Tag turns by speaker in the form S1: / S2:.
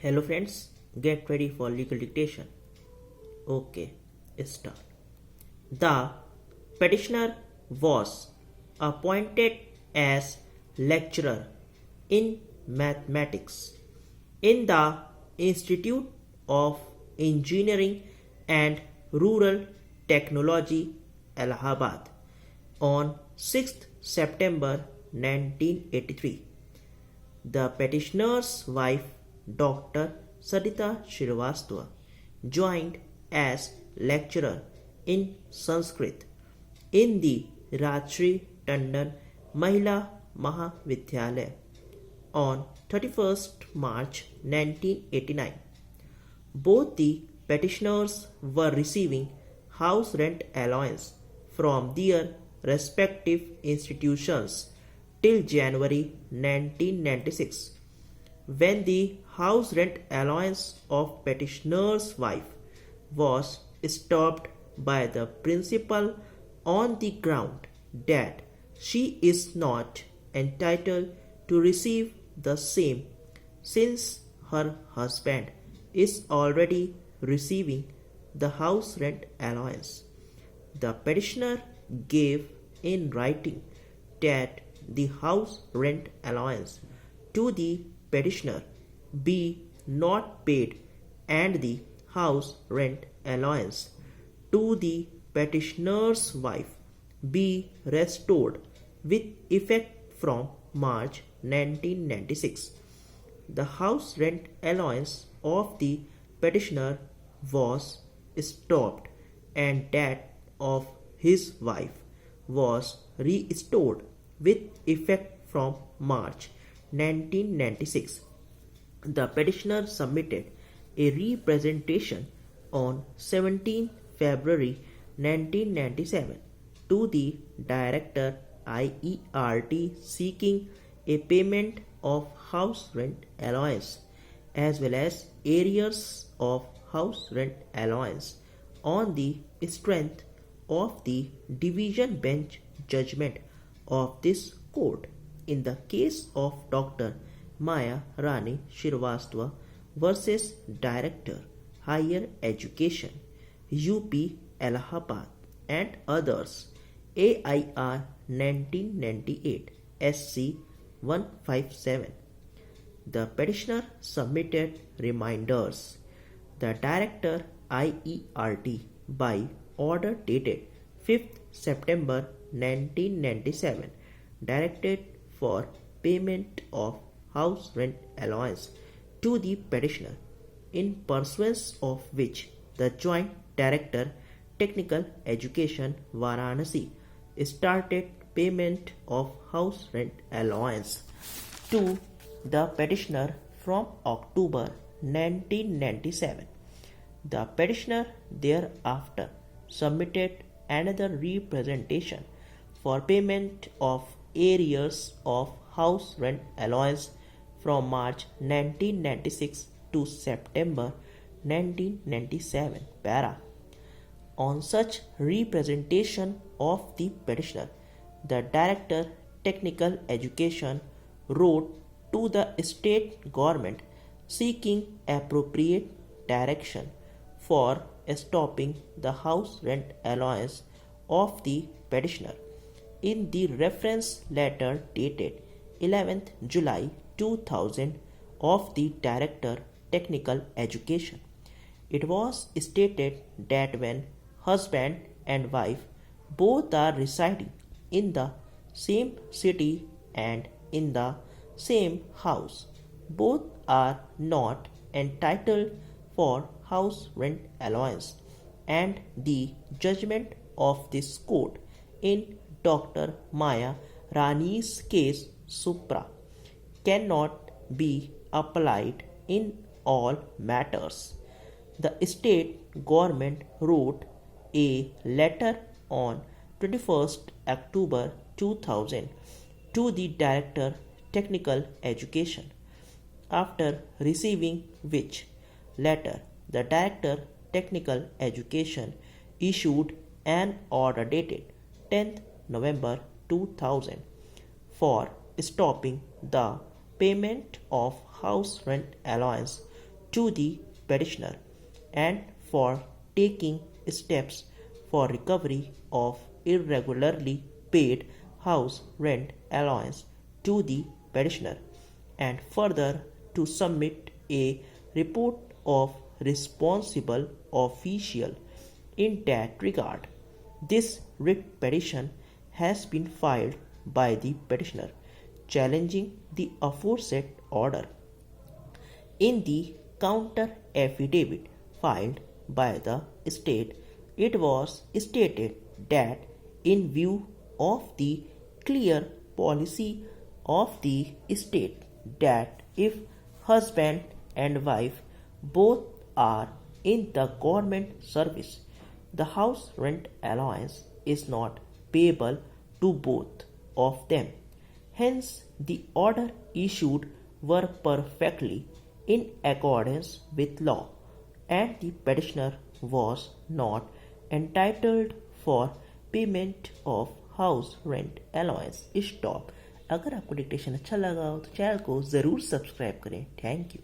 S1: Hello friends, get ready for legal dictation. Okay, start. The petitioner was appointed as lecturer in mathematics in the Institute of Engineering and Rural Technology, Allahabad on 6th September 1983. The petitioner's wife, Dr. Sarita Shrivastava, joined as lecturer in Sanskrit in the Rajshri Tandon Mahila Mahavidyalaya on 31st March 1989. Both the petitioners were receiving house rent allowance from their respective institutions till January 1996, when the house rent allowance of petitioner's wife was stopped by the principal on the ground that she is not entitled to receive the same since her husband is already receiving the house rent allowance. The petitioner gave in writing that the house rent allowance to the petitioner be not paid and the house rent allowance to the petitioner's wife be restored with effect from March 1996. The house rent allowance of the petitioner was stopped and that of his wife was restored with effect from March 1996. The petitioner submitted a representation on 17 February 1997 to the Director IERT seeking a payment of house rent allowance as well as arrears of house rent allowance on the strength of the division bench judgment of this court in the case of Dr. Maya Rani Shrivastava versus Director Higher Education UP Allahabad and others AIR 1998 SC 157. The petitioner submitted reminders. The Director IERT by order dated 5th September 1997 directed for payment of house rent allowance to the petitioner, in pursuance of which the Joint Director Technical Education Varanasi started payment of house rent allowance to the petitioner from October 1997. The petitioner thereafter submitted another representation for payment of arrears of house rent allowance from March 1996 to September 1997 para. On such representation of the petitioner, the Director Technical Education wrote to the state government seeking appropriate direction for stopping the house rent allowance of the petitioner. In the reference letter dated 11th July 2000 of the Director Technical Education, it was stated that when husband and wife both are residing in the same city and in the same house, both are not entitled for house rent allowance, and the judgment of this court in Dr. Maya Rani's case supra cannot be applied in all matters. The state government wrote a letter on 21st October 2000 to the Director Technical Education, after receiving which letter the Director Technical Education issued an order dated 10th November 2000 for stopping the payment of house rent allowance to the petitioner and for taking steps for recovery of irregularly paid house rent allowance to the petitioner, and further to submit a report of responsible official in that regard. This writ petition has been filed by the petitioner challenging the aforesaid order. In the counter affidavit filed by the state, it was stated that in view of the clear policy of the state that if husband and wife both are in the government service, the house rent allowance is not payable to both of them. Hence, the order issued were perfectly in accordance with law, and the petitioner was not entitled for payment of house rent allowance. Stop. अगर आपको dictation अच्छा लगा हो तो channel को ज़रूर subscribe करें। Thank you.